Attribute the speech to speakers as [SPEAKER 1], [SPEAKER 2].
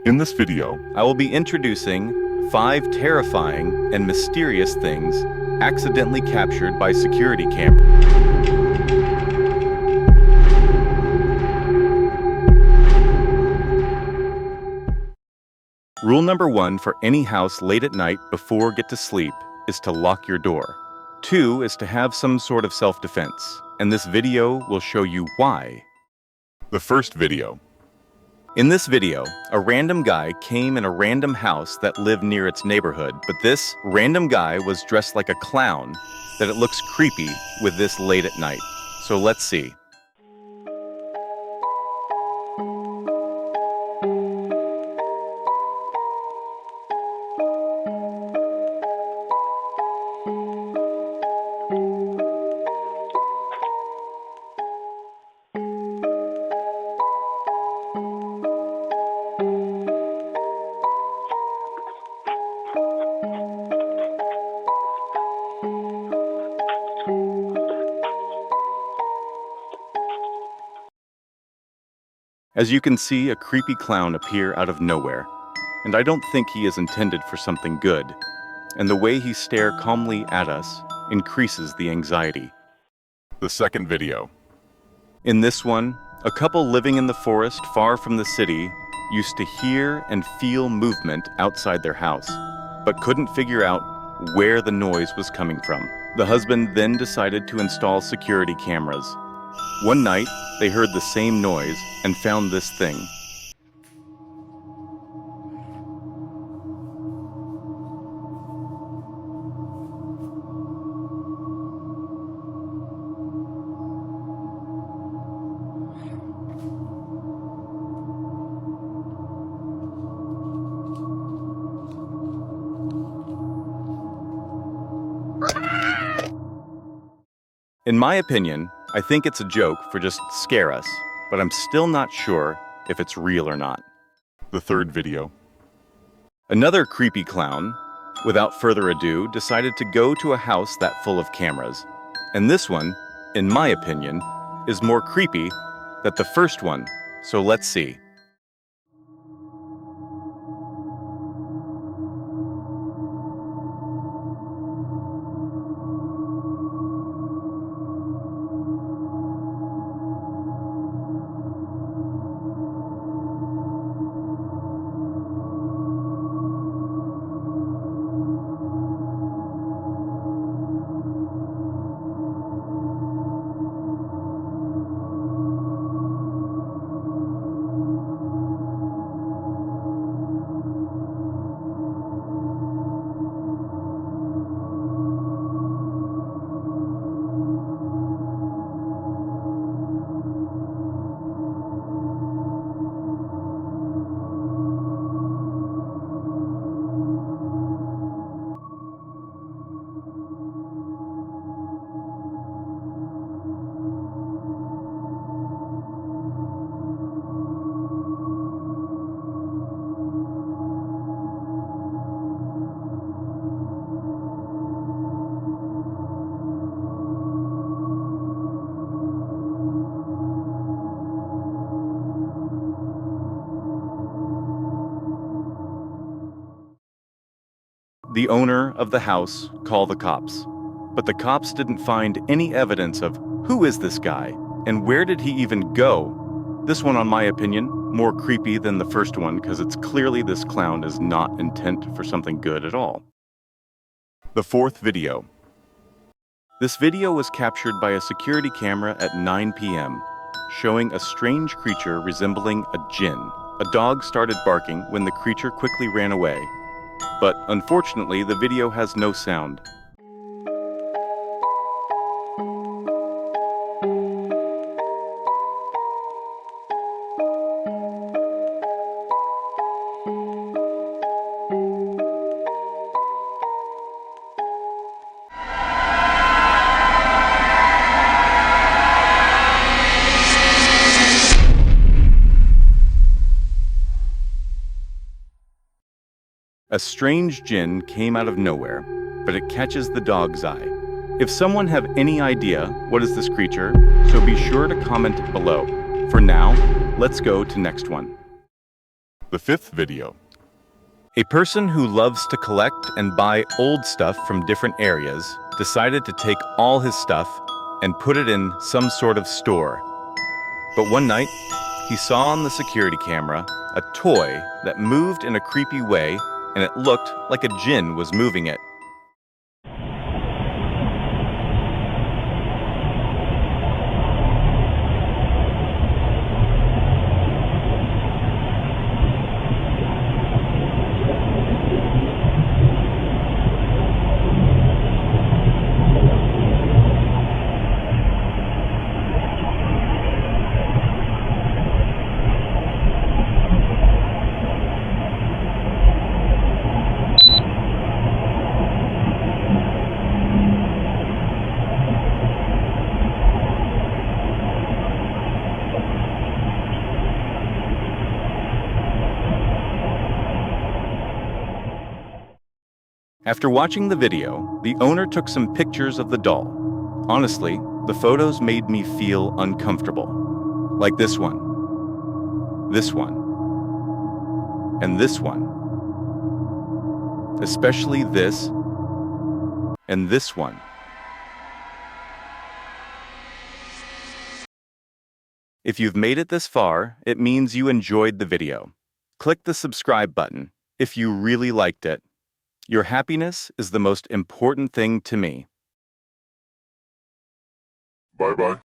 [SPEAKER 1] In this video,
[SPEAKER 2] I will be introducing 5 terrifying and mysterious things accidentally captured by security cameras. Rule number 1 for any house late at night before get to sleep is to lock your door. 2 is to have some sort of self-defense, and this video will show you why.
[SPEAKER 1] the first video.
[SPEAKER 2] In this video, a random guy came in a random house that lived near its neighborhood, but this random guy was dressed like a clown that it looks creepy with this late at night. So let's see. As you can see, a creepy clown appear out of nowhere, and I don't think he is intended for something good, and the way he stares calmly at us increases the anxiety.
[SPEAKER 1] The second video.
[SPEAKER 2] In this one, a couple living in the forest far from the city used to hear and feel movement outside their house, but couldn't figure out where the noise was coming from. The husband then decided to install security cameras. One night, they heard the same noise and found this thing. In my opinion, I think it's a joke for just scare us, but I'm still not sure if it's real or not.
[SPEAKER 1] The third video.
[SPEAKER 2] Another creepy clown, without further ado, decided to go to a house that full of cameras. And this one, in my opinion, is more creepy than the first one, so let's see. The owner of the house called the cops, but the cops didn't find any evidence of who is this guy and where did he even go. This one, in my opinion, more creepy than the first one because it's clearly this clown is not intent for something good at all.
[SPEAKER 1] The fourth video.
[SPEAKER 2] This video was captured by a security camera at 9 p.m., showing a strange creature resembling a jinn. A dog started barking when the creature quickly ran away. But unfortunately, the video has no sound. A strange jinn came out of nowhere, but it catches the dog's eye. If someone have any idea what is this creature, so be sure to comment below. For now, let's go to next one.
[SPEAKER 1] The fifth video.
[SPEAKER 2] A person who loves to collect and buy old stuff from different areas decided to take all his stuff and put it in some sort of store. But one night, he saw on the security camera a toy that moved in a creepy way, and it looked like a jinn was moving it. After watching the video, the owner took some pictures of the doll. Honestly, the photos made me feel uncomfortable. Like this one, and this one. Especially this and this one. If you've made it this far, it means you enjoyed the video. Click the subscribe button if you really liked it. Your happiness is the most important thing to me.
[SPEAKER 1] Bye-bye.